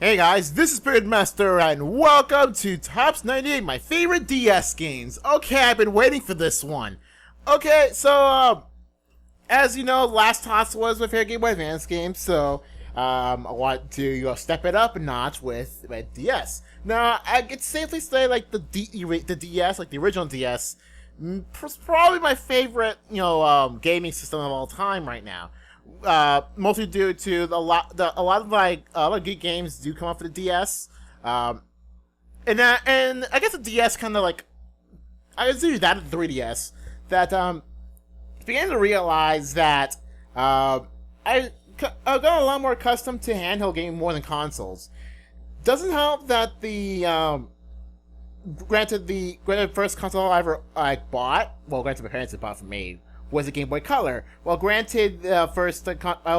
Hey guys, this is Spirit Master, and welcome to Tops 98, my favorite DS games. Okay, I've been waiting for this one. Okay, so, as you know, last Tops was my favorite Game Boy Advance game, so, I want to step it up a notch with DS. Now, I could safely say, like, the DS, like the original DS, was probably my favorite, gaming system of all time right now. Mostly due to a lot of good games do come off of the DS, and I guess the DS kind of like I was doing that at the 3DS that began to realize that I got a lot more accustomed to handheld gaming more than consoles. Doesn't help that the granted first console I bought, well, granted my parents had bought for me, was a Game Boy Color. Well, granted, the first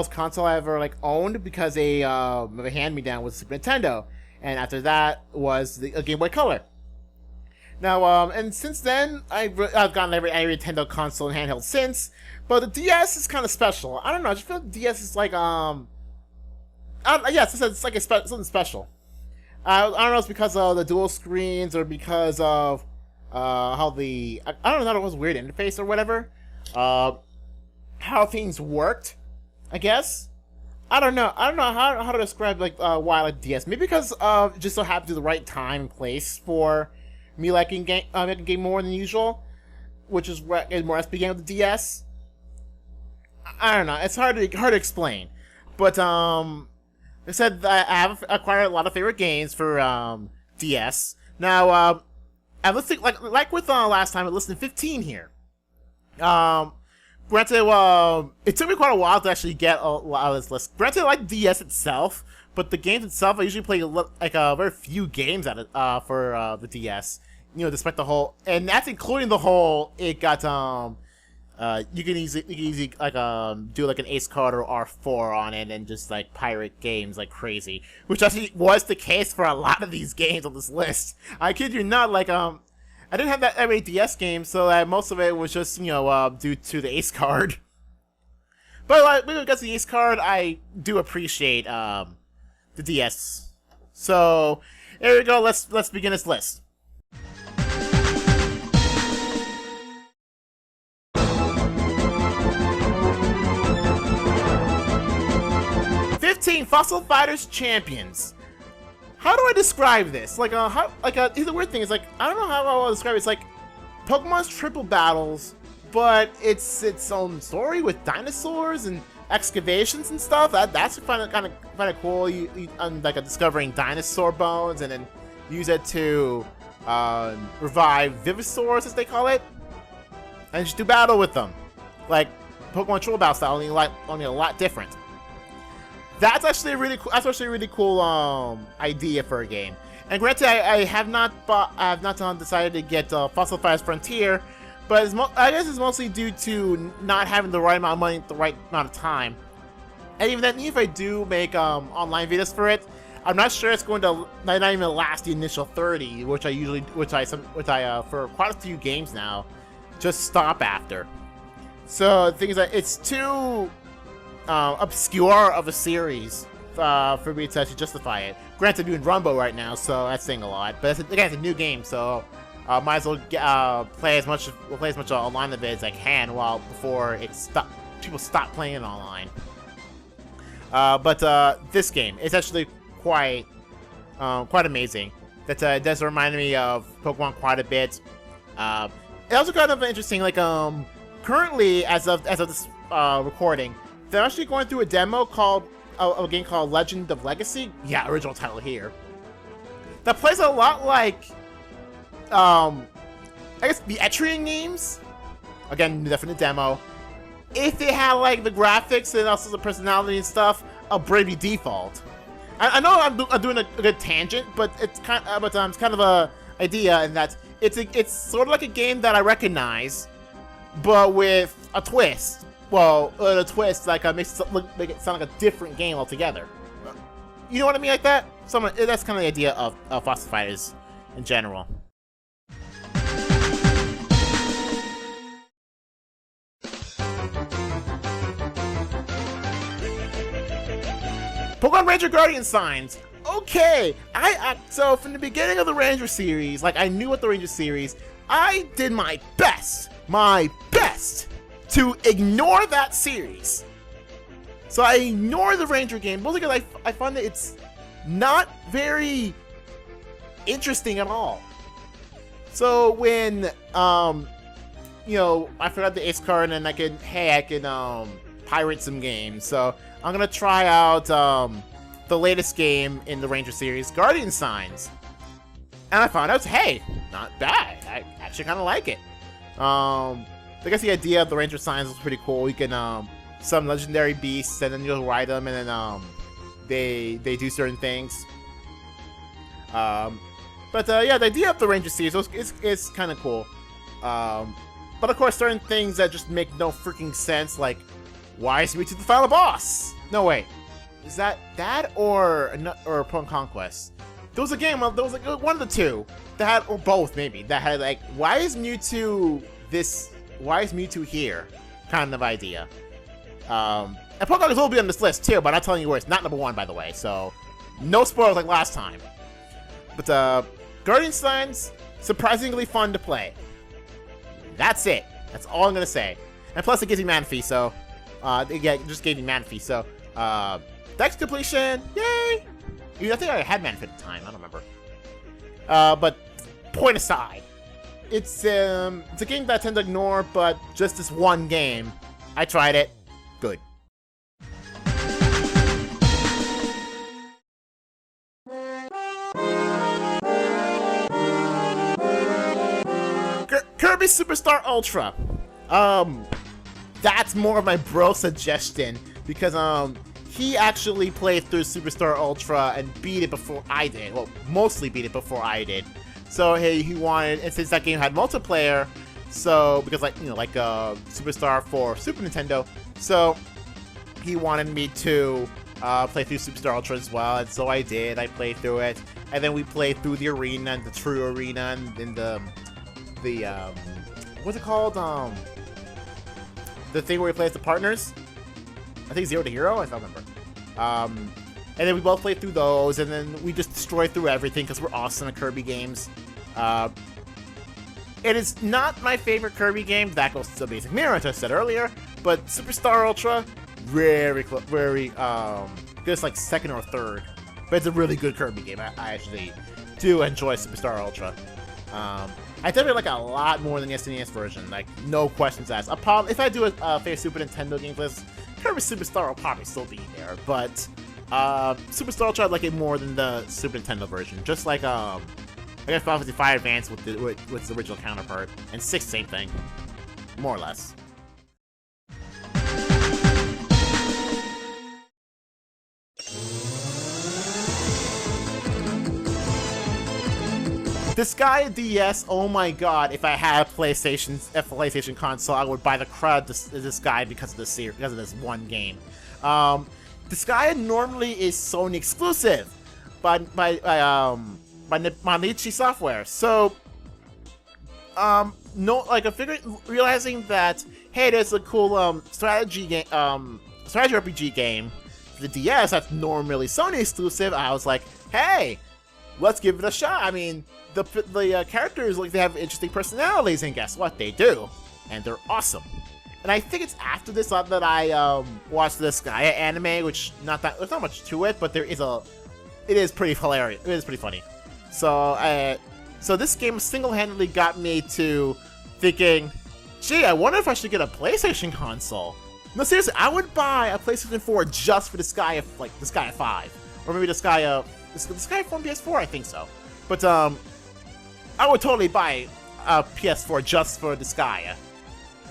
console I ever owned because a hand-me-down was Super Nintendo, and after that was a Game Boy Color. Now, and since then, I've gotten every Nintendo console and handheld since, but the DS is kind of special. I don't know, I just feel like the DS is like it's like something special. I don't know if it's because of the dual screens or because of how I don't know, it was a weird interface or whatever. How things worked, I guess. I don't know how to describe why I like DS. Maybe because just so happened to the right time and place for me making game more than usual, which is what more or less began with the DS. I don't know. It's hard to explain, but I said that I have acquired a lot of favorite games for DS. Now I'm listening like with last time. I listened to 15 here. Granted, it took me quite a while to actually get a lot of this list. Granted, I like DS itself, but the games itself, I usually play very few games at it, for the DS. Despite the whole, and that's including the whole. It got you can easily do an Ace card or R4 on it and just pirate games like crazy, which actually was the case for a lot of these games on this list. I kid you not, I didn't have that many DS games, so most of it was just, due to the Ace card. But because the Ace card, I do appreciate the DS. So here we go. Let's begin this list. Fossil Fighters Champions. How do I describe this? Here's the weird thing is I don't know how I will describe it. It's like Pokemon's Triple Battles, but it's its own story with dinosaurs and excavations and stuff. That's kind of cool. You discovering dinosaur bones and then use it to revive Vivosaurs, as they call it, and just do battle with them, like Pokemon Triple Battle style, only a lot different. That's actually a really cool idea for a game. And granted, I have not decided to get Fossil Fighters Frontier, but I guess it's mostly due to not having the right amount of money at the right amount of time. And even then, if I do make online videos for it, I'm not sure it's going to not even last the initial 30, which I for quite a few games now just stop after. So the thing is that it's too obscure of a series for me to actually justify it. Granted, I'm doing Rumbo right now, so that's saying a lot. But again, it's a new game, so might as well play as much online of it as I can before people stop playing it online. But this game is actually quite amazing. That does remind me of Pokemon quite a bit. It also kind of interesting. Currently, as of this recording, they're actually going through a demo called a game called Legend of Legacy. Yeah, original title here. That plays a lot like, I guess the Etrian games. Again, definite demo. If they had the graphics and also the personality and stuff of Bravely Default. I know I'm doing a good tangent, but it's kind of a idea in that it's sort of like a game that I recognize, but with a twist. Well, a twist make it sound like a different game altogether. You know what I mean, like that? That's kind of the idea of Fossil Fighters in general. Pokemon Ranger Guardian Signs. okay, so from the beginning of the Ranger series, like I knew what the Ranger series, I did my best to ignore that series. So I ignore the Ranger game, mostly because I find that it's not very interesting at all. So when, you know, I forgot the Ace card and I can pirate some games. So I'm gonna try out, the latest game in the Ranger series, Guardian Signs. And I found out, hey, not bad. I actually kind of like it. I guess the idea of the Ranger Signs is pretty cool. You can, some legendary beasts, and then you'll ride them, and then, they do certain things. Yeah, the idea of the Ranger series is kind of cool. But of course, certain things that just make no freaking sense, like, why is Mewtwo the final boss? No, wait. Is that or Pokemon Conquest? There was a game, there was like one of the two that had, or both maybe, that had like, why is Mewtwo here? Kind of idea. And Pokemon will be on this list too, but I'm telling you where it's not number 1, by the way, so no spoilers like last time. But Guardian Signs, surprisingly fun to play. That's it. That's all I'm gonna say. And plus it gives you Manaphy, so yeah, it just gave me Manaphy, so Dex completion, yay! I think I had Manaphy at the time, I don't remember. But point aside, it's a game that I tend to ignore, but just this one game, I tried it, good. Kirby Superstar Ultra. That's more of my bro suggestion, because he actually played through Superstar Ultra and beat it before I did. Well, mostly beat it before I did. So hey, he wanted, and since that game had multiplayer, so because like, you know, like Superstar for Super Nintendo, so he wanted me to play through Superstar Ultra as well, and so I did. I played through it, and then we played through the arena and the true arena and the what's it called? The thing where we play as the partners. I think Zero to Hero, I don't remember. And then we both played through those, and then we just destroyed through everything because we're awesome at Kirby games. It is not my favorite Kirby game. That goes to the basic mirror, as I said earlier. But Superstar Ultra, very close, very just like second or third. But it's a really good Kirby game. I actually do enjoy Superstar Ultra. I definitely like it a lot more than the SNES version. Like, no questions asked. If I do a favorite Super Nintendo game list, Kirby Superstar will probably still be there, but Superstar Ultra I like it more than the Super Nintendo version. Just like I guess Final Fantasy V Advance with its original counterpart, and 6 same thing, more or less. Disgaea DS, oh my god, if I had a PlayStation console, I would buy the crud this guy because of this one game. Disgaea normally is Sony exclusive by Manichi Software. So no, like I figured, realizing that hey, there's a cool strategy RPG game for the DS that's normally Sony exclusive. I was like, hey, let's give it a shot. I mean, the characters, like, they have interesting personalities, and guess what? They do, and they're awesome. And I think it's after this that I watched the Disgaea anime, which there's not much to it, but it is pretty hilarious. It is pretty funny. So this game single-handedly got me to thinking, gee, I wonder if I should get a PlayStation console. No, seriously, I would buy a PlayStation 4 just for Disgaea, like Disgaea 5, or maybe Disgaea 4 on PS4, I think so. But I would totally buy a PS4 just for Disgaea.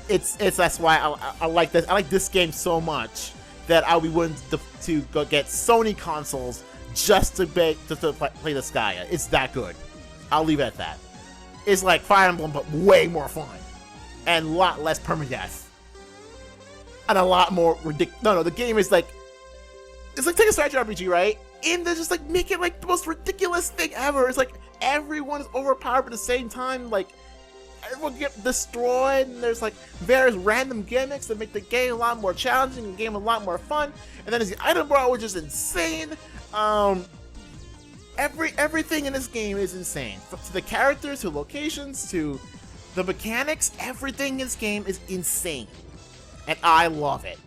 That's why I like this. I like this game so much that I'll be willing to go get Sony consoles just to play Disgaea. It's that good. I'll leave it at that. It's like Fire Emblem, but way more fun, and a lot less permadeath, and a lot more ridiculous. No, the game is like, it's like take a strategy RPG, right? And they just like make it like the most ridiculous thing ever. It's like everyone is overpowered at the same time. Like everyone get destroyed, and there's like various random gimmicks that make the game a lot more challenging, the game a lot more fun. And then there's the item bar, which is insane. Everything in this game is insane. To the characters, to locations, to the mechanics, everything in this game is insane. And I love it.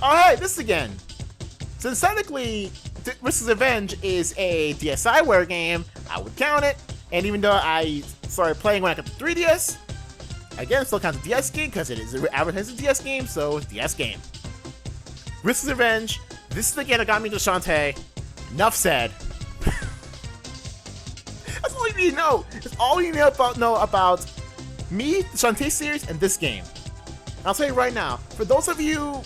Alright, this again. Since technically, Risk's Revenge is a DSiWare game, I would count it. And even though I started playing when I got the 3DS, again, still counts a DS game because it is advertised as a DS game, so it's a DS game. Risk's Revenge. This is the game that got me to Shantae. Enough said. That's all you need to know. That's all you need to know about me, the Shantae series, and this game. And I'll tell you right now, for those of you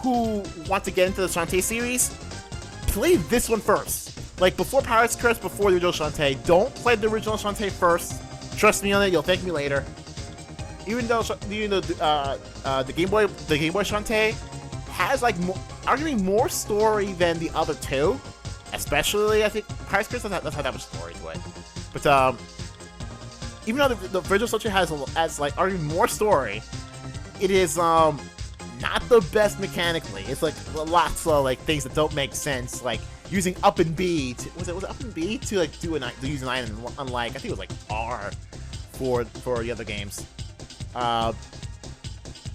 who want to get into the Shantae series, play this one first. Like, before Pirate's Curse, before the original Shantae, don't play the original Shantae first. Trust me on it, you'll thank me later. Even though the Game Boy Shantae has like arguably more story than the other two, especially I think Pirate's Curse doesn't have that much story to it. But even though the original Shantae has like arguably more story, it is not the best mechanically. It's like lots of like things that don't make sense, like using up and B to, was it up and B to like use an item, unlike I think it was like R for the other games.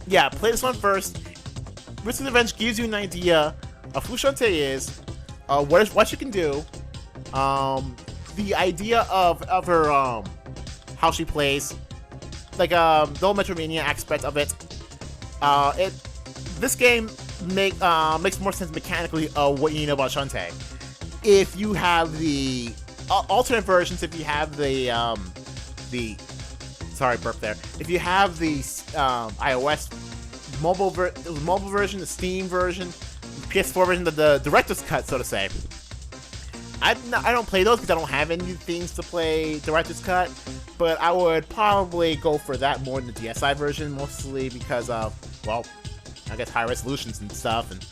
Yeah, play this one first. Risk's Revenge gives you an idea of who Shantae is, what she can do, the idea of her how she plays, like the whole Metroidvania aspect of it. This game makes more sense mechanically of what you know about Shantae. If you have the alternate versions, if you have the sorry, burp there. If you have the iOS mobile version, the Steam version, PS4 version, the director's cut, so to say. I don't play those because I don't have any things to play director's cut, but I would probably go for that more than the DSi version, mostly because of, well, I guess high resolutions and stuff, and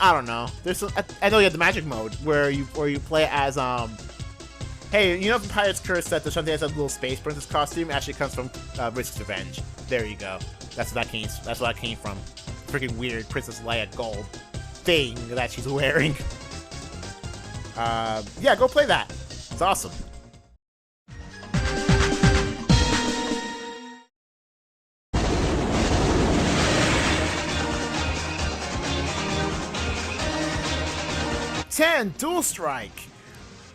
I don't know. There's some, I know you have the magic mode where you play as hey, you know from Pirate's Curse that the Shantae has a little space princess costume? It actually comes from Risk's Revenge. There you go. That's what that came from. Freaking weird Princess Leia gold thing that she's wearing. Yeah, go play that. It's awesome. Dual Strike.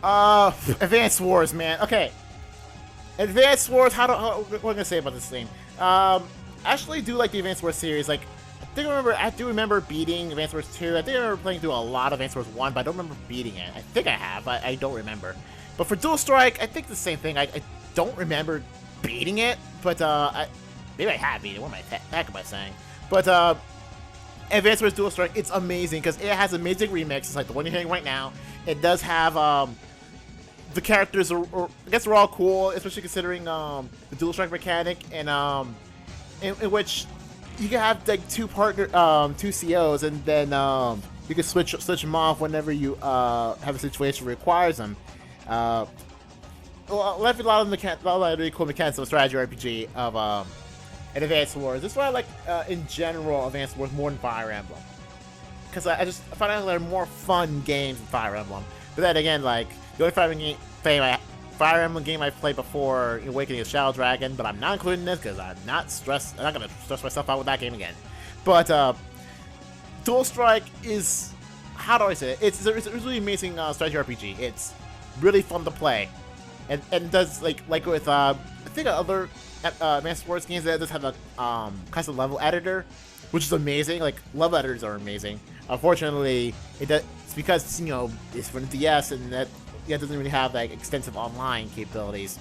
Advanced Wars, man. Okay. Advanced Wars, what am I gonna say about this thing? I actually do like the Advanced Wars series. Like, I do remember beating Advanced Wars 2. I think I remember playing through a lot of Advanced Wars 1, but I don't remember beating it. I think I have, but I don't remember. But for Dual Strike, I think the same thing. I don't remember beating it, but maybe I have beaten it. What am I saying? But Advanced Wars Dual Strike, it's amazing because it has amazing remixes like the one you're hearing right now. It does have the characters I guess they're all cool, especially considering the Dual Strike mechanic, and in which you can have like two COs, and then you can switch them off whenever you have a situation that requires them. A lot of really cool mechanics of a strategy RPG of in Advanced Wars. This is why I like in general Advanced Wars more than Fire Emblem, because I find out they're more fun games than Fire Emblem. But then again, like the only Fire Emblem game I've played before Awakening of Shadow Dragon, but I'm not including this because I'm not gonna stress myself out with that game again. But Dual Strike is, how do I say it? It's a really amazing strategy RPG. It's really fun to play, and it does like with I think other Advanced Wars games that does have a custom level editor, which is amazing. Like, level editors are amazing. Unfortunately, it's because it's for the DS, and that doesn't really have like extensive online capabilities.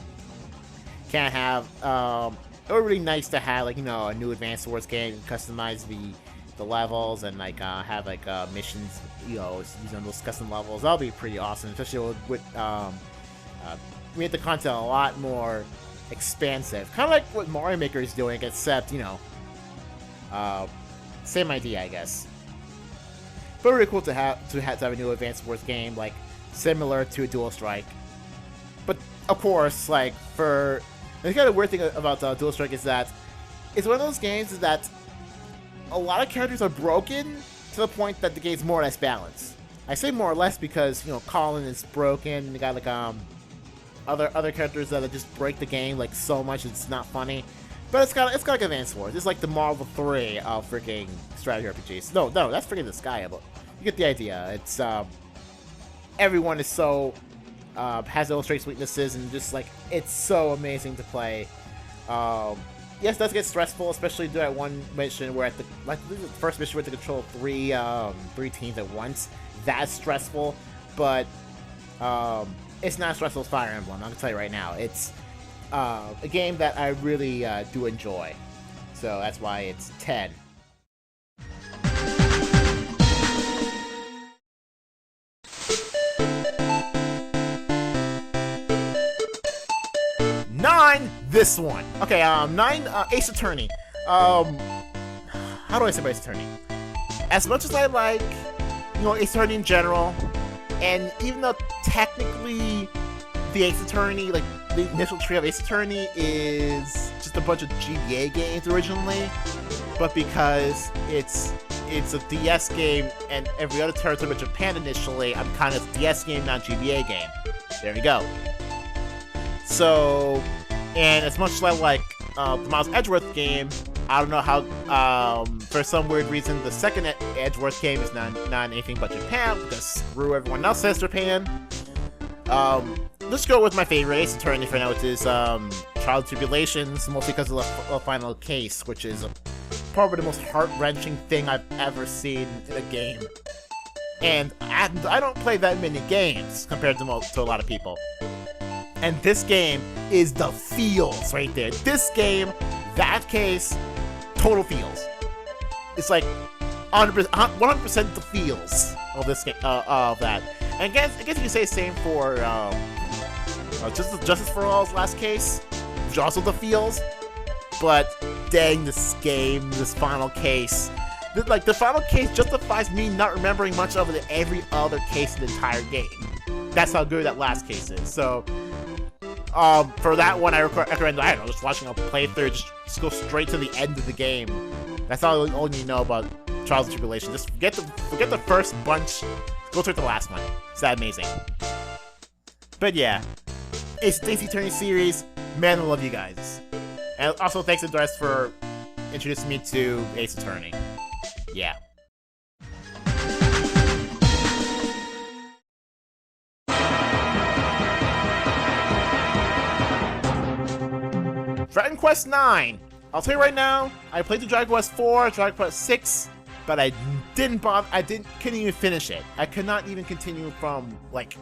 Can't have it would be really nice to have like a new Advanced Wars game and customize the levels and like have like missions using those custom levels. That'll be pretty awesome, especially with make the content a lot more expansive, kind of like what Mario Maker is doing, except same idea, I guess. But really cool to have a new Advanced Wars game similar to Dual Strike. But of course, like for the kind of weird thing about Dual Strike is that it's one of those games that a lot of characters are broken to the point that the game's more or less balanced. I say more or less because, you know, Colin is broken. You got like other characters that just break the game like so much it's not funny. But it's got like Advance Wars. It's like the Marvel 3 of freaking strategy RPGs. No, that's freaking the sky. But you get the idea. It's everyone is so has illustrates weaknesses and just like it's so amazing to play. Yes, it does get stressful, especially during that one mission where at the first mission we had to control three teams at once. That's stressful, but it's not as stressful as Fire Emblem. I'm gonna tell you right now. It's a game that I really do enjoy, so that's why it's 10. This one. Okay, 9, Ace Attorney. How do I say about Ace Attorney? As much as I like, you know, Ace Attorney in general, and even though technically the Ace Attorney, like the initial tree of Ace Attorney is just a bunch of GBA games originally, but because it's a DS game and every other territory but Japan initially, I'm kind of a DS game, not a GBA game. There you go. So, and as much as I like the Miles Edgeworth game, I don't know how, for some weird reason, the second Edgeworth game is not anything but Japan, because screw everyone else says Japan. Let's go with my favorite Ace Attorney for now, which is Trial of Tribulations, mostly because of the final case, which is probably the most heart-wrenching thing I've ever seen in a game. And I don't play that many games compared to a lot of people. And this game is the feels right there. This game, that case, total feels. It's like 100% the feels of this game, of that. And I guess you can say the same for Justice for All's last case, which also the feels. But dang, this game, this final case, the final case justifies me not remembering much of it every other case in the entire game. That's how good that last case is. So, for that one, I recommend, I don't know, just watching a playthrough, just go straight to the end of the game. That's all you need to know about Trials and Tribulation. Just forget the first bunch, go straight to the last one. It's that amazing. But yeah, Ace Attorney series, man, I love you guys. And also thanks to Dress for introducing me to Ace Attorney. Yeah. Dragon Quest IX. I'll tell you right now, I played the Dragon Quest 4, Dragon Quest 6, but I didn't bother. Couldn't even finish it. I could not even continue from like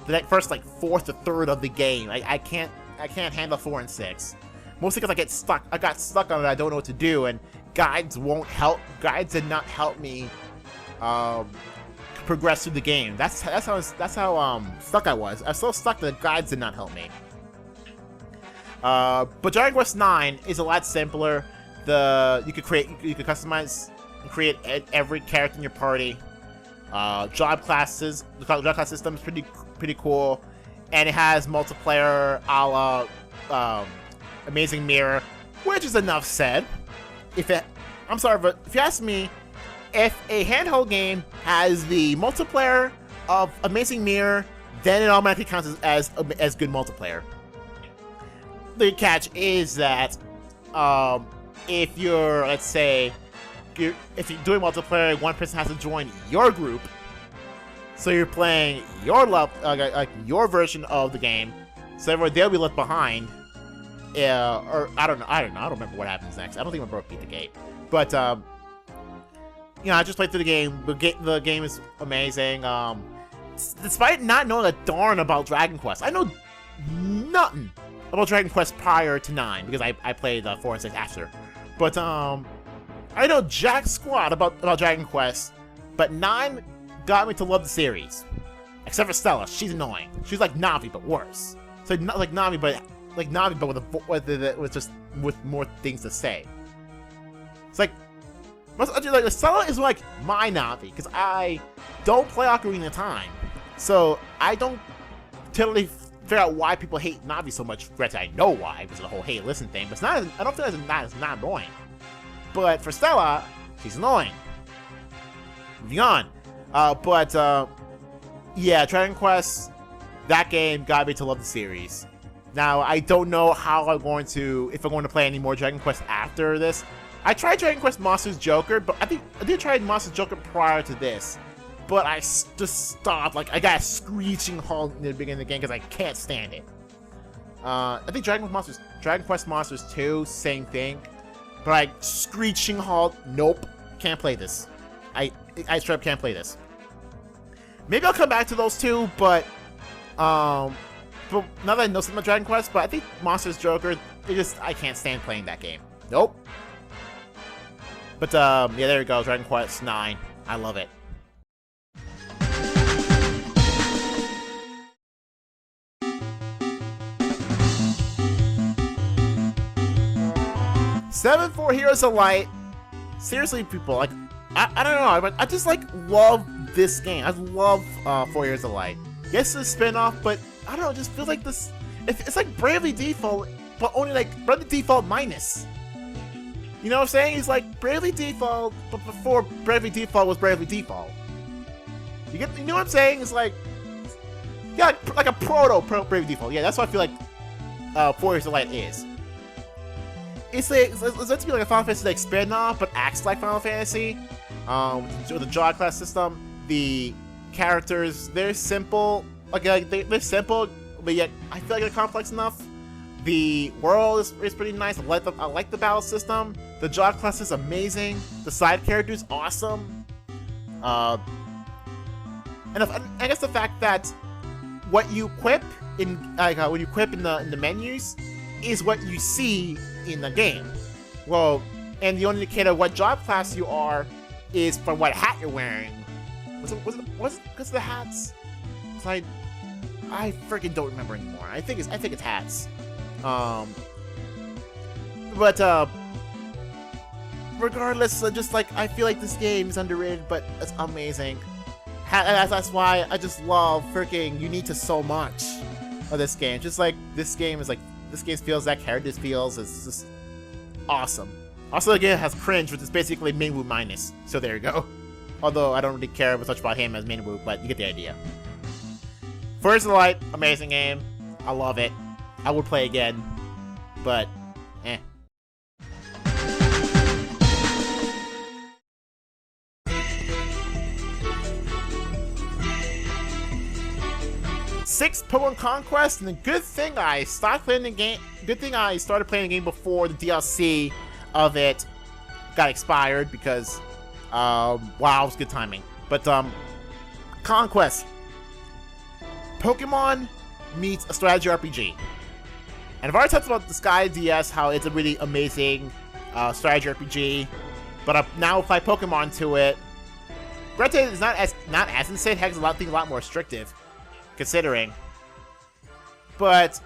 the first like fourth to third of the game. I can't handle 4 and 6. Mostly because I get stuck. I got stuck on it. I don't know what to do, and guides won't help. Guides did not help me progress through the game. That's how stuck I was. I was so stuck that guides did not help me. But Dragon Quest IX is a lot simpler. You could customize and create every character in your party. Job classes, the job class system is pretty cool, and it has multiplayer a la Amazing Mirror, which is enough said. I'm sorry, but if you ask me, if a handheld game has the multiplayer of Amazing Mirror, then it automatically counts as good multiplayer. The catch is that if you're, let's say, if you're doing multiplayer, one person has to join your group, so you're playing your like your version of the game, so they'll be left behind. Or I don't know. I don't remember what happens next. I don't think I'm gonna beat the game, but you know, I just played through the game. The game is amazing. Despite not knowing a darn about Dragon Quest, I know nothing about Dragon Quest prior to 9 because I played 4 and 6 after. But I know jack squat about Dragon Quest, but 9 got me to love the series. Except for Stella, she's annoying. She's like Navi but worse. So not like Navi, but with more things to say. It's like Stella is like my Navi because I don't play Ocarina of Time, so I don't totally figure out why people hate Navi so much. Granted, I know why, because of the whole hate listen thing, but it's not, I don't feel it's not annoying. But for Stella, she's annoying. Moving on. Yeah, Dragon Quest, that game got me to love the series. Now, I don't know how I'm going to, if I'm going to play any more Dragon Quest after this. I tried Dragon Quest Monsters Joker, but I think I did try Monsters Joker prior to this. But I just stopped, like, I got a screeching halt in the beginning of the game because I can't stand it. I think Dragon Quest Monsters 2, same thing. But I screeching halt, nope, can't play this. I straight up can't play this. Maybe I'll come back to those two, but now that I know something about Dragon Quest, but I think Monsters Joker, I can't stand playing that game. Nope. But yeah, there you go, Dragon Quest 9. I love it. Seven for Heroes of Light. Seriously, people, like, I don't know, but I just like love this game. I love 4 Years of Light. Yes, it's a spin-off, but I don't know, it just feels like this. It's like Bravely Default, but only like Bravely Default minus. You know what I'm saying? It's like Bravely Default, but before Bravely Default was Bravely Default. You know what I'm saying? It's like, yeah, like a proto Bravely Default. Yeah, that's what I feel like 4 Years of Light is. It's meant to be like a Final Fantasy like spin-off, but acts like Final Fantasy. With the draw class system, the characters, they're simple. They're simple, but yet I feel like they're complex enough. The world is pretty nice. I like the battle system. The draw class is amazing. The side characters awesome. And I guess the fact that what you equip in when you equip in the menus is what you see in the game. Well, and the only indicator of what job class you are is from what hat you're wearing. Was it because of the hats? I freaking don't remember anymore. I think it's hats. Regardless, just like I feel like this game is underrated, but it's amazing. That's why I just love freaking Unita so much of this game. Just like this game feels that characters feels. It's just awesome. Also, the game has cringe, which is basically Minwoo minus. So there you go. Although I don't really care as much about him as Minwoo, but you get the idea. First of the Light, amazing game. I love it. I would play again, but eh. Six Pokemon Conquest, and a good thing I stopped playing the game. Good thing I started playing the game before the DLC of it got expired because, wow, it was good timing. But Conquest, Pokemon meets a strategy RPG, and I've already talked about the Sky DS, how it's a really amazing strategy RPG. But I've now applied Pokemon to it. Granted, it's not as insane. Heck, it's a lot more restrictive. Considering, but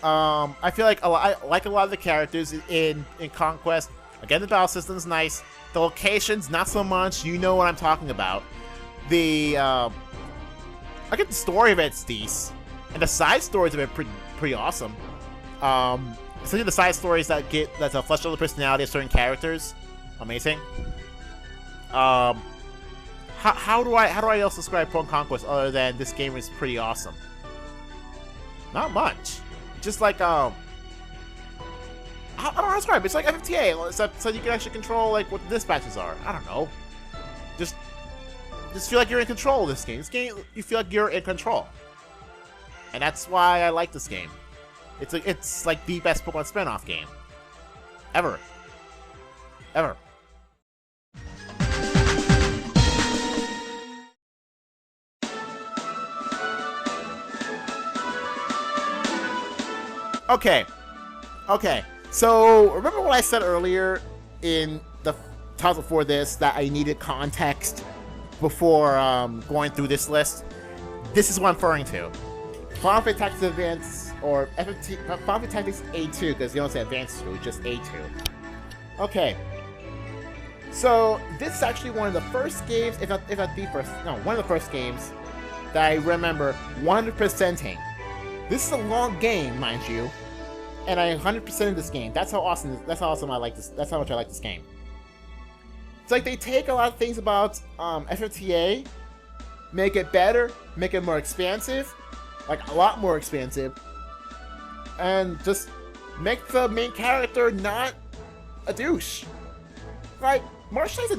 I feel like I like a lot of the characters in Conquest. Again, the battle system's nice. The locations, not so much. You know what I'm talking about. I get the story of it's decent, and the side stories have been pretty awesome. Especially the side stories that flesh out the personality of certain characters, amazing. How do I else describe Pokemon Conquest other than this game is pretty awesome? Not much. Just like I don't know how to describe it. It's like FFTA, so you can actually control like what the dispatches are. I don't know. Just feel like you're in control of this game. This game, you feel like you're in control, and that's why I like this game. It's like the best Pokemon spin-off game ever. Okay, so remember what I said earlier in the talk before this, that I needed context before going through this list? This is what I'm referring to. Final Fantasy Tactics Advance, or FFT, Final Fantasy Tactics A2, because you don't say Advance 2, it's just A2. Okay, so this is actually one of the first games, if not the first, no, one of the first games that I remember 100%ing This is a long game, mind you, and I 100%ed this game. That's how awesome. That's how awesome I like this. That's how much I like this game. It's like they take a lot of things about FFTA, make it better, make it more expansive, like a lot more expansive, and just make the main character not a douche. Like Marche is as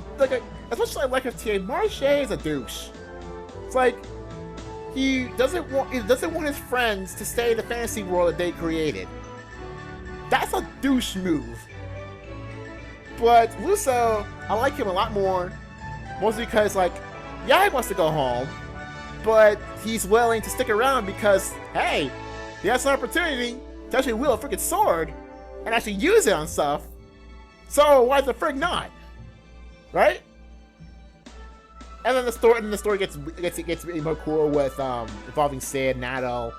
much as I like FFTA, Marche is a douche. It's like he doesn't want his friends to stay in the fantasy world that they created. That's a douche move. But Luso, I like him a lot more, mostly because, like, yeah, he wants to go home, but he's willing to stick around because, hey, he has an opportunity to actually wield a freaking sword and actually use it on stuff. So why the frig not? Right? And then the story gets really more cool with involving Sid, Nato,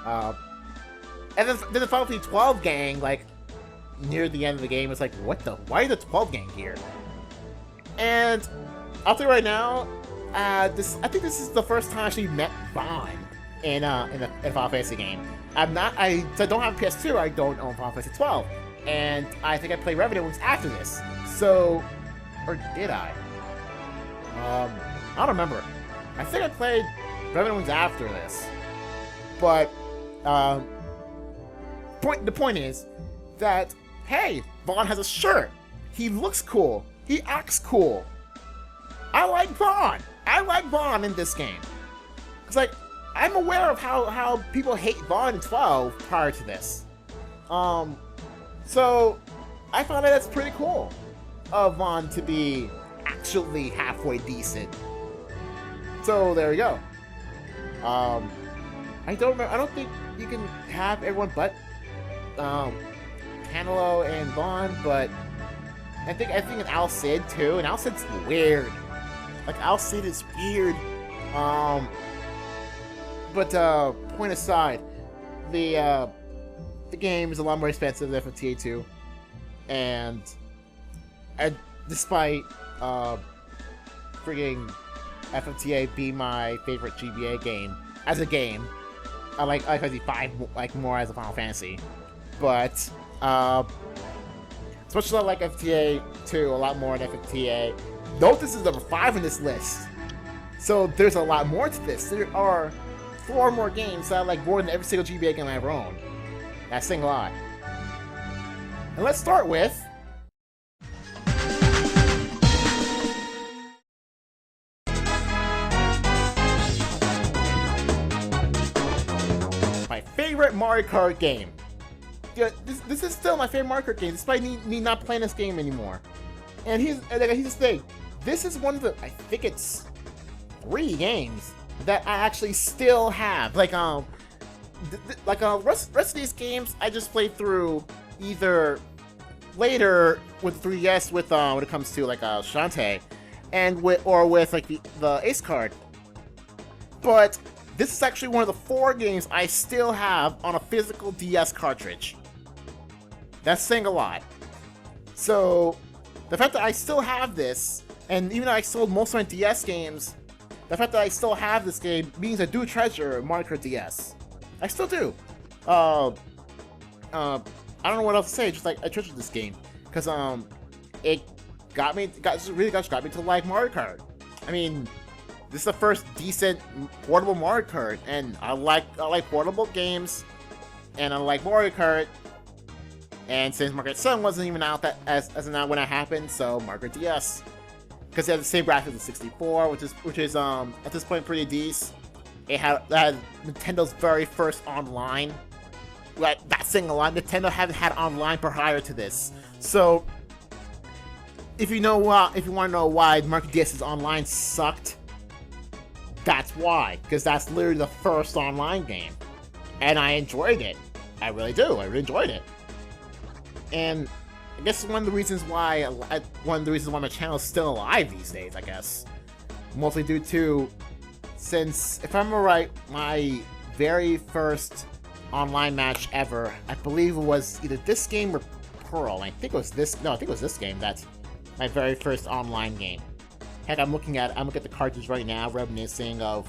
and then the Final Fantasy 12 gang, like, near the end of the game, it's like, what the? Why is the 12 gang here? And I'll tell you right now, I think this is the first time I actually met Vaughn in a Final Fantasy game. I don't have a PS2. I don't own Final Fantasy 12, and I think I played Revenant Wings after this. So, or did I? I don't remember. I think I played Revenant Wings after this, but the point is that, hey, Vaughn has a shirt. He looks cool. He acts cool. I like Vaughn. I like Vaughn in this game. It's like, I'm aware of how people hate Vaughn in 12 prior to this. So I found that that's pretty cool of Vaughn to be actually halfway decent. So there we go. I don't think you can have everyone but Canelo and Vaughn, but I think an Al Cid too, and Al Cid's weird. Like, Al Cid is weird. But point aside, the game is a lot more expensive than FFTA 2, and despite frigging FFTA being my favorite GBA game as a game, I like FFTA 5 more as a Final Fantasy, but as much as I like FFTA 2 a lot more than FFTA, note this is number 5 in this list. So there's a lot more to this. There are 4 more games that I like more than every single GBA game I ever owned. That's saying a lot. And let's start with my favorite Mario Kart game. Yeah, this is still my favorite Mario Kart game, despite me not playing this game anymore. And here's the thing. This is one of the, I think it's 3 games that I actually still have. Like rest of these games I just played through either later with 3DS with when it comes to like Shantae, and with like the Ace card. But this is actually one of the 4 games I still have on a physical DS cartridge. That's saying a lot. So the fact that I still have this, and even though I sold most of my DS games, the fact that I still have this game means I do treasure Mario Kart DS. I still do. I don't know what else to say. Just like I treasure this game because it got me to like Mario Kart. I mean, this is the first decent portable Mario Kart, and I like portable games, and I like Mario Kart. And since Mario Kart 7 wasn't even out as when it happened, so Mario Kart DS. Because it had the same graphics as 64, which is at this point pretty decent. It had Nintendo's very first online. Like, that's saying a lot. Nintendo haven't had online prior to this. So if you want to know why Mario Kart DS's online sucked, that's why. Because that's literally the first online game, and I enjoyed it. I really do. I really enjoyed it. And I guess one of the reasons why my channel is still alive these days, I guess, mostly due to, since if I'm right, my very first online match ever, I believe it was either this game or Pearl. I think it was this. No, I think it was this game. That's my very first online game. Heck, I'm looking at the cartridge right now, reminiscing of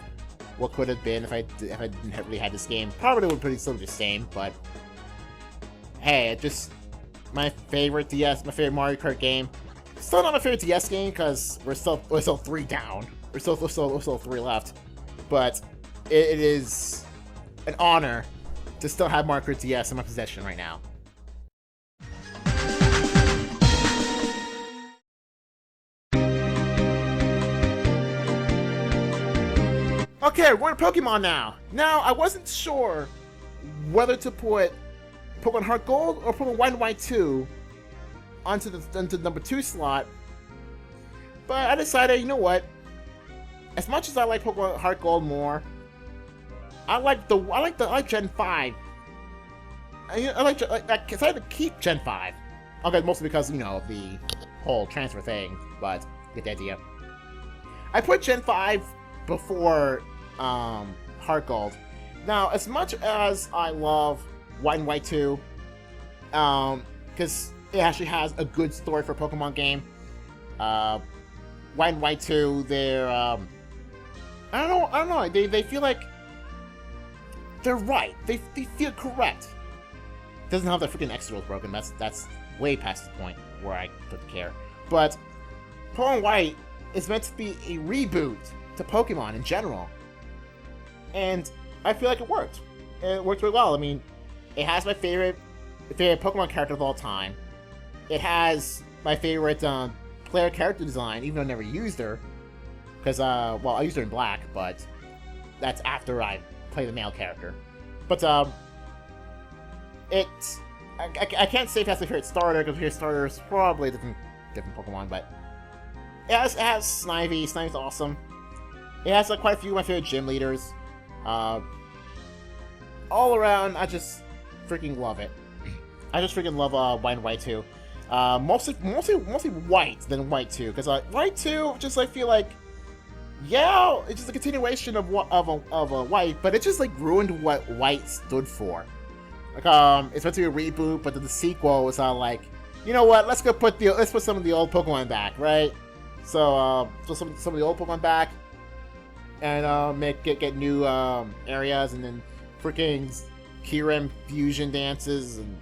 what could have been if I didn't have really had this game. Probably would be still the same, but hey, it just my favorite Mario Kart game. Still not my favorite DS game because we're still 3 down. We're still 3 left, but it is an honor to still have Mario Kart DS in my possession right now. Okay, we're going to Pokemon now. Now, I wasn't sure whether to put Pokemon Heart Gold or Pokemon White and White 2 onto the number 2 slot, but I decided, you know what? As much as I like Pokemon Heart Gold more, I like Gen 5. I decided to keep Gen 5. Okay, mostly because, you know, the whole transfer thing, but get the idea. I put Gen 5 before Heart Gold. Now, as much as I love White and White 2, because it actually has a good story for a Pokemon game. White and White 2, they're I don't know. They feel like they're right. They feel correct. Doesn't have the freaking X rules broken. That's way past the point where I don't care. But Pokemon White is meant to be a reboot to Pokemon in general, and I feel like it worked. It worked really well. I mean, it has my favorite Pokemon character of all time. It has my favorite player character design, even though I never used her. Because, well, I used her in Black, but that's after I play the male character. But, I can't say if that's my favorite starter, because my favorite starter is probably a different Pokemon, but it has Snivy. Snivy's awesome. It has quite a few of my favorite gym leaders. All around, I just freaking love it. I just freaking love White and White 2. Mostly White than White 2, because White 2 just feel like, yeah, it's just a continuation of a White, but it just ruined what White stood for. It's meant to be a reboot, but then the sequel was like, you know what? Let's put some of the old Pokemon back, right? So some of the old Pokemon back, and get new areas, and then freaking Kyurem fusion dances and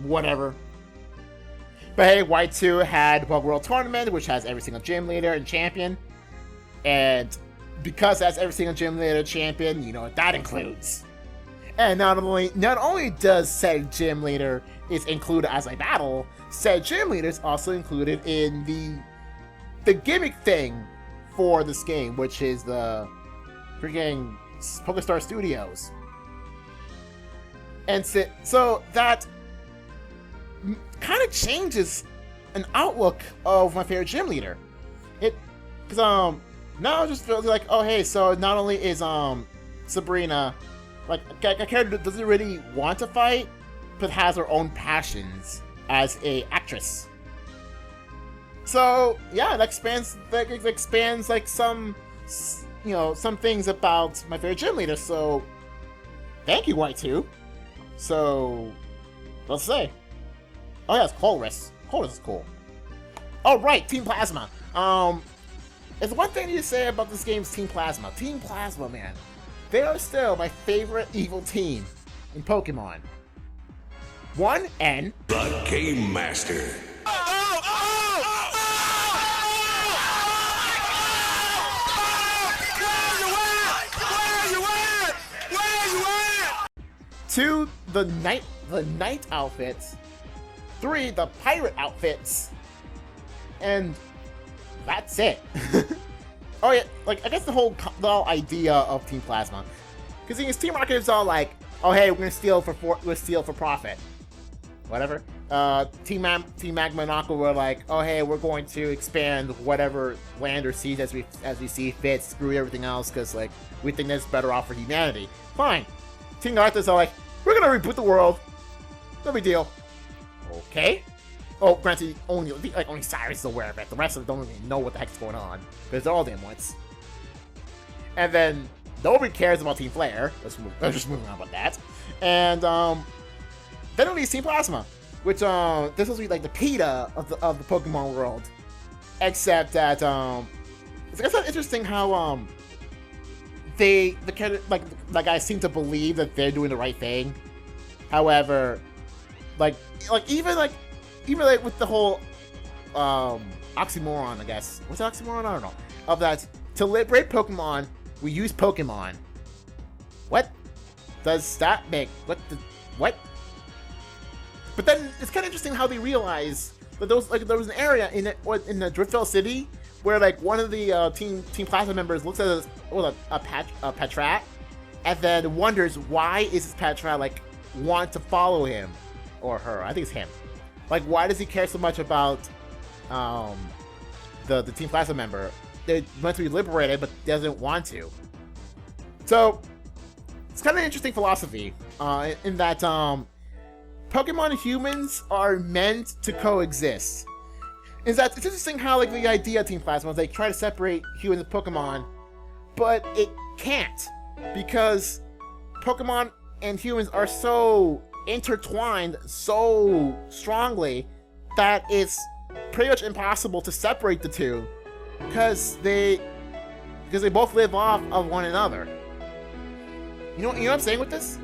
whatever. But hey, White 2 had Pokemon World Tournament, which has every single gym leader and champion. And because that's every single gym leader champion, you know what that includes. And not only does said gym leader is included as a battle, said gym leader is also included in the gimmick thing for this game, which is the freaking PokeStar Studios. And so that kind of changes an outlook of my favorite gym leader. Because now it just feels like, oh hey, so not only is Sabrina a character that doesn't really want to fight, but has her own passions as a actress. So yeah, that expands some some things about my favorite gym leader. So thank you, White 2. So let's say, oh yeah, it's Colress. Colress is cool. Oh right, Team Plasma. There's one thing to say about this game's Team Plasma. Team Plasma, man, they are still my favorite evil team in Pokemon. 1N. The Game Master. Two, the knight outfits. 3, the pirate outfits. And that's it. Oh yeah, I guess the whole idea of Team Plasma, because Team Rocket is all like, oh hey, we're gonna steal for profit, whatever. Team Magma and Aqua were like, oh hey, we're going to expand whatever land or seas as we see fit, screw everything else, because we think that's better off for humanity. Fine. Team Galactus are like, we're gonna reboot the world. No big deal. Okay. Oh, granted, only Cyrus is aware of it. The rest of them don't even know what the heck's going on, because they're all damn wits. And then nobody cares about Team Flare. Let's just move on about that. And then it leaves Team Plasma, which this was the PETA of the Pokemon world, except that it's interesting how the guys seem to believe that they're doing the right thing. However, even with the whole oxymoron, I guess. What's oxymoron? I don't know. Of that, to liberate Pokemon, we use Pokemon. What does that make? What? But then it's kind of interesting how they realize that there was an area in the Driftville City where like one of the Team Plasma members looks at a Patrat and then wonders why is this Patrat like want to follow him or her. I think it's him. Like, why does he care so much about the Team Plasma member? They want to be liberated, but doesn't want to. So it's kind of an interesting philosophy in that Pokemon and humans are meant to coexist. Is that it's interesting how like the idea of Team Plasma is they try to separate humans and Pokemon, but it can't because Pokemon and humans are so intertwined so strongly that it's pretty much impossible to separate the two because they both live off of one another. You know what I'm saying with this?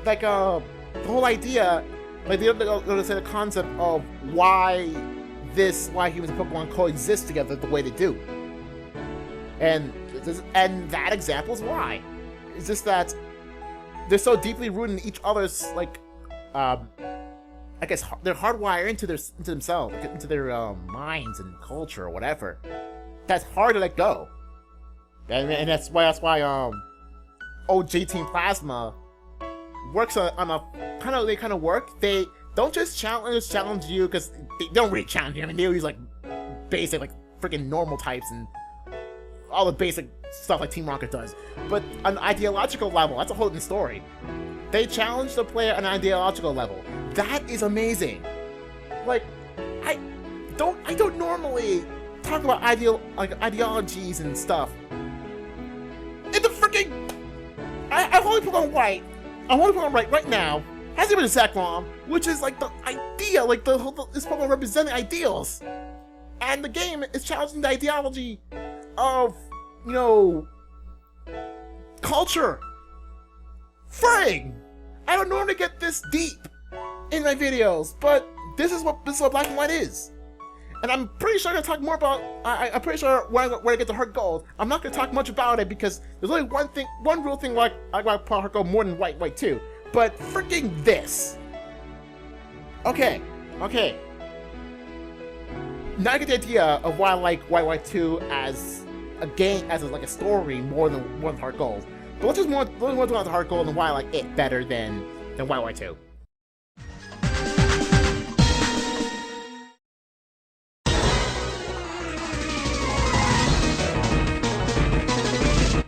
Like the whole idea, like they're going to say the concept of why humans and Pokemon coexist together the way they do, and that example is why. It's just that they're so deeply rooted in each other's like, I guess they're hardwired into themselves, into their minds and culture or whatever. That's hard to let go, and that's why OG Team Plasma works on a kind of work. They don't just challenge you because they don't really challenge you. I mean, they use like basic like freaking normal types and all the basic stuff like Team Rocket does. But on an ideological level, that's a whole different story. They challenge the player on an ideological level. That is amazing. Like, I don't normally talk about ideologies and stuff. In the freaking I've only put on white. I'm only put on right now. Has even a Zekrom, which is like the idea, like this Pokemon representing ideals, and the game is challenging the ideology of culture. Frig! I don't normally get this deep in my videos, but this is what Black and White is. And I'm pretty sure I'm gonna talk more about. I'm pretty sure when I get to Heart Gold, I'm not gonna talk much about it because there's only one real thing like I like Heart Gold more than White 2. But freaking this. Okay. Now I get the idea of why I like White 2 as a game, as like a story more than Heart Gold. But let's just more talk about Heart Gold and why I like it better than White 2.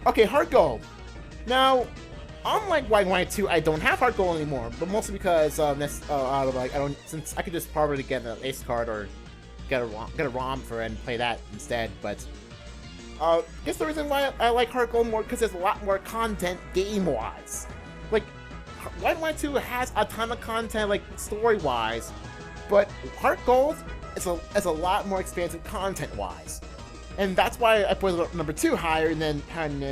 Okay, Heart Gold. Now, unlike White 2, I don't have Heart Gold anymore, but mostly because since I could just probably get an Ace card or get a ROM for it and play that instead. But I guess the reason why I like Heart Gold more because there's a lot more content game-wise. Like White 2 has a ton of content like story-wise, but Heart Gold is a lot more expansive content-wise. And that's why I put it number 2 higher than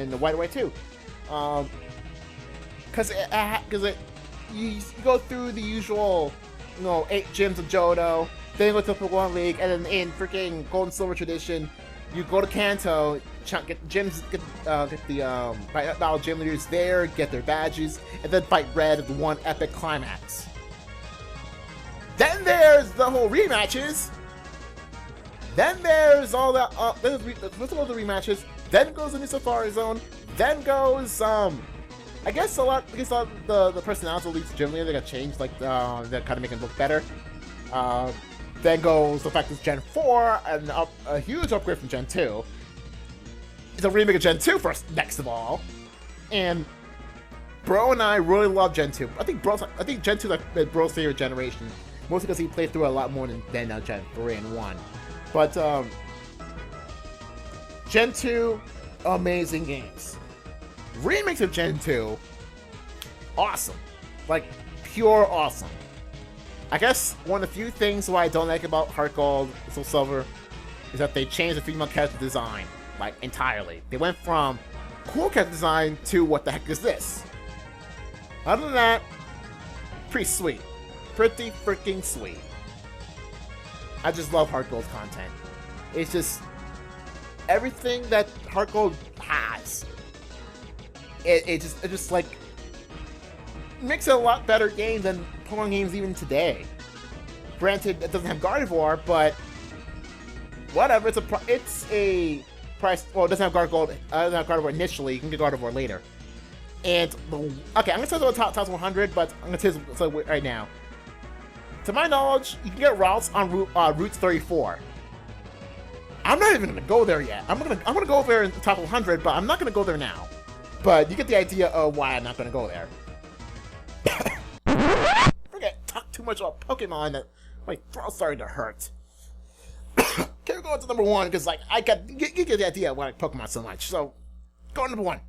the White 2. Because you go through the usual, 8 gyms of Johto, then you go to the Pokemon League, and then in freaking Gold and Silver Tradition, you go to Kanto, get gyms, get the battle gym leaders there, get their badges, and then fight Red at the one epic climax. Then there's the whole rematches. Then there's all the the rematches. Then goes the new Safari Zone. Then goes I guess a lot of the personalities of Elite's gym leader they got changed, like they're kind of making it look better. Then goes the fact it's Gen 4 and a huge upgrade from Gen 2. It's a remake of Gen 2 first, next of all. And Bro and I really love Gen 2. I think Gen 2 is like Bro's favorite generation, mostly because he played through a lot more than Gen 3 and 1. But Gen 2, amazing games. Remakes of Gen 2, awesome. Like, pure awesome. I guess one of the few things why I don't like about Heart Gold, Soul Silver, is that they changed the female character design, like, entirely. They went from cool character design to what the heck is this? Other than that, pretty sweet. Pretty freaking sweet. I just love Heart Gold's content. It's just everything that Heart Gold has. It just like makes it a lot better game than Pokemon games even today. Granted, it doesn't have Gardevoir, but whatever. It's a price. Well, it doesn't have Gardevoir initially. You can get Gardevoir later. And okay, I'm gonna say the top 100, but I'm gonna tell you right now. To my knowledge, you can get routes on routes 34. I'm not even gonna go there yet. I'm gonna go there in the top 100, but I'm not gonna go there now. But you get the idea of why I'm not gonna go there. Forget talk too much about Pokemon that my throat's starting to hurt. Can we go to number 1? Because like you get the idea of why I like Pokemon so much. So go to number 1.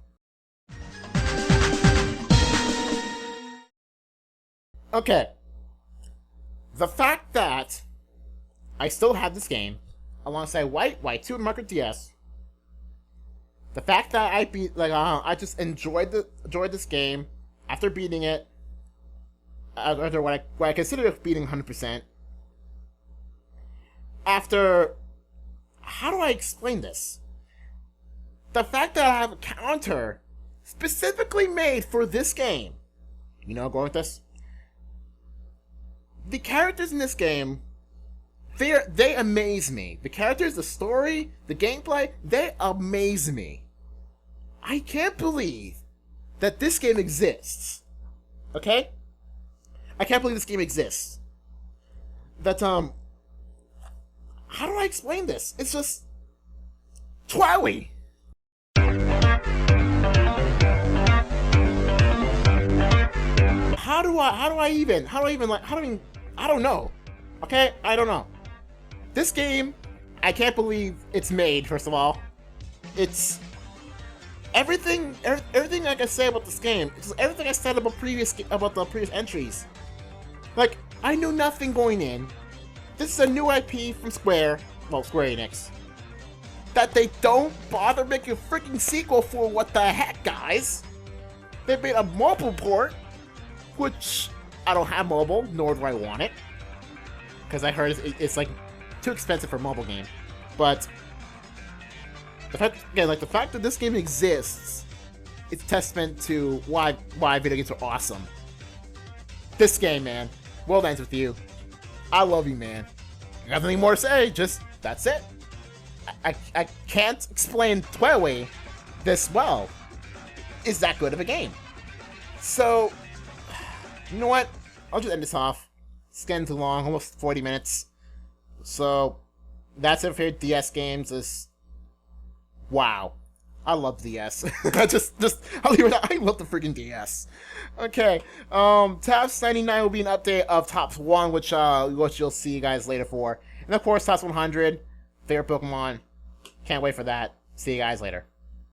Okay. The fact that I still have this game alongside White 2 and Market DS. The fact that I just enjoyed this game after beating it. After what I consider beating 100%. After, how do I explain this? The fact that I have a counter specifically made for this game. You know, going with this. The characters in this game, they amaze me. The characters, the story, the gameplay, they amaze me. I can't believe that this game exists. Okay? I can't believe this game exists. That, how do I explain this? It's just Twowie. I don't know. Okay? I don't know. This game, I can't believe it's made, first of all. It's everything I can say about this game. It's everything I said about the previous entries. Like, I knew nothing going in. This is a new IP from Square Enix. That they don't bother making a freaking sequel for. What the heck, guys? They made a mobile port, which I don't have mobile, nor do I want it. Because I heard it's like too expensive for a mobile game. But the fact that this game exists, it's a testament to why video games are awesome. This game, man, world ends with you. I love you, man. Nothing more to say. Just that's it. I can't explain Twowie this well. It's that good of a game. So, you know what? I'll just end this off. It's getting too long, almost 40 minutes. So, that's it for DS games. Wow. I love DS. I'll leave it out. I love the freaking DS. Okay. Tops 99 will be an update of Tops 1, which you'll see you guys later for. And of course, Tops 100, favorite Pokemon. Can't wait for that. See you guys later.